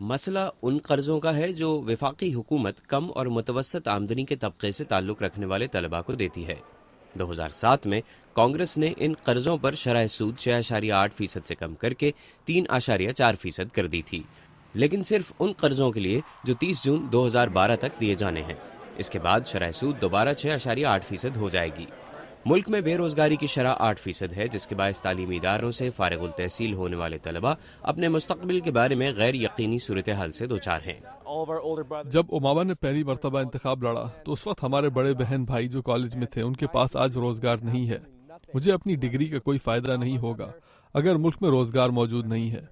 مسئلہ ان قرضوں کا ہے جو وفاقی حکومت کم اور متوسط آمدنی کے طبقے سے تعلق رکھنے والے طلباء کو دیتی ہے۔ 2007 میں کانگریس نے ان قرضوں پر شرح سود 6.8% سے کم کر کے 3.4% کر دی تھی، لیکن صرف ان قرضوں کے لیے جو 30 جون 2012 تک دیے جانے ہیں۔ اس کے بعد شرح سود دوبارہ 6.8% ہو جائے گی۔ ملک میں بے روزگاری کی شرح 8% ہے، جس کے باعث تعلیمی اداروں سے فارغ التحصیل ہونے والے طلباء اپنے مستقبل کے بارے میں غیر یقینی صورتحال سے دوچار ہیں۔ جب اوباما نے پہلی مرتبہ انتخاب لڑا تو اس وقت ہمارے بڑے بہن بھائی جو کالج میں تھے ان کے پاس آج روزگار نہیں ہے۔ مجھے اپنی ڈگری کا کوئی فائدہ نہیں ہوگا اگر ملک میں روزگار موجود نہیں ہے۔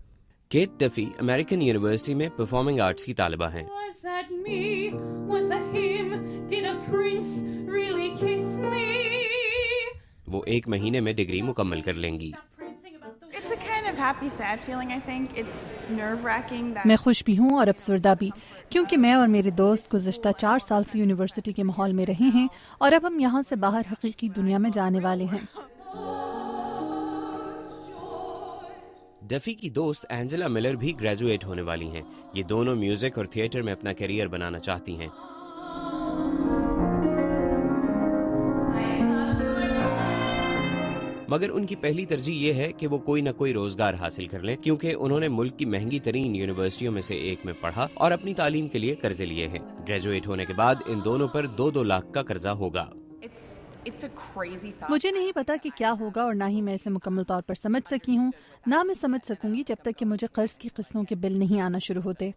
کیٹ ڈفی امریکن یونیورسٹی میں پرفارمنگ آرٹس کی طالبہ ہیں۔ وہ 1 مہینے میں ڈگری مکمل کر لیں گی۔ میں خوش بھی ہوں اور افسردہ بھی، کیونکہ میں اور میرے دوست گزشتہ 4 سال سے یونیورسٹی کے ماحول میں رہے ہیں اور اب ہم یہاں سے باہر حقیقی دنیا میں جانے والے ہیں۔ ڈفی کی دوست اینجلا ملر بھی گریجویٹ ہونے والی ہیں۔ یہ دونوں میوزک اور تھیٹر میں اپنا کیریئر بنانا چاہتی ہیں۔ مگر ان کی پہلی ترجیح یہ ہے کہ وہ کوئی نہ کوئی روزگار حاصل کر لیں، کیونکہ انہوں نے ملک کی مہنگی ترین یونیورسٹیوں میں سے ایک میں پڑھا اور اپنی تعلیم کے لیے قرضے لیے ہیں۔ گریجویٹ ہونے کے بعد ان دونوں پر 2 لاکھ کا قرضہ ہوگا۔ مجھے نہیں پتا کہ کیا ہوگا اور نہ ہی میں اسے مکمل طور پر سمجھ سکی ہوں، نہ میں سمجھ سکوں گی جب تک کہ مجھے قرض کی قسطوں کے بل نہیں آنا شروع ہوتے۔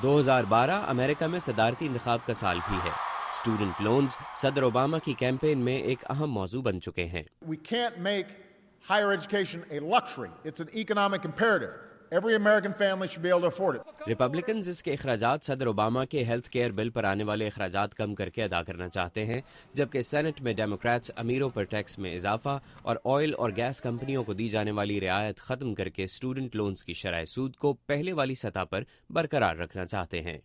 2012 امریکہ میں صدارتی انتخاب کا سال بھی ہے۔ اسٹوڈنٹ لونز صدر اوباما کی کیمپین میں ایک اہم موضوع بن چکے ہیں۔ We can't make higher education a luxury. It's an economic imperative. Every American family should be able to afford it. Republicans اس کے اخراجات صدر اوباما کے ہیلتھ کیئر بل پر آنے والے اخراجات کم کر کے ادا کرنا چاہتے ہیں، جبکہ سینٹ میں ڈیموکریٹس امیروں پر ٹیکس میں اضافہ اور آئل اور گیس کمپنیوں کو دی جانے والی رعایت ختم کر کے اسٹوڈنٹ لونز کی شرح سود کو پہلے والی سطح پر برقرار رکھنا چاہتے ہیں۔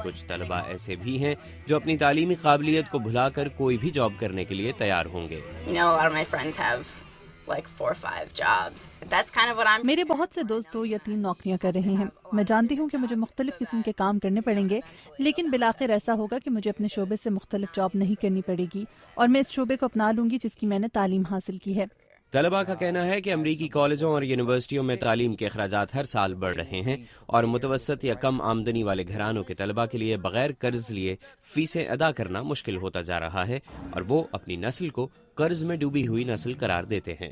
کچھ طلباء ایسے بھی ہیں جو اپنی تعلیمی قابلیت کو بھلا کر کوئی بھی جاب کرنے کے لیے تیار ہوں گے۔ میرے بہت سے دوست 2 یا 3 نوکریاں کر رہے ہیں۔ میں جانتی ہوں کہ مجھے مختلف قسم کے کام کرنے پڑیں گے، لیکن بالآخر ایسا ہوگا کہ مجھے اپنے شعبے سے مختلف جاب نہیں کرنی پڑے گی اور میں اس شعبے کو اپنا لوں گی جس کی میں نے تعلیم حاصل کی ہے۔ طلباء کا کہنا ہے کہ امریکی کالجوں اور یونیورسٹیوں میں تعلیم کے اخراجات ہر سال بڑھ رہے ہیں اور متوسط یا کم آمدنی والے گھرانوں کے طلباء کے لیے بغیر قرض لیے فیسیں ادا کرنا مشکل ہوتا جا رہا ہے اور وہ اپنی نسل کو قرض میں ڈوبی ہوئی نسل قرار دیتے ہیں۔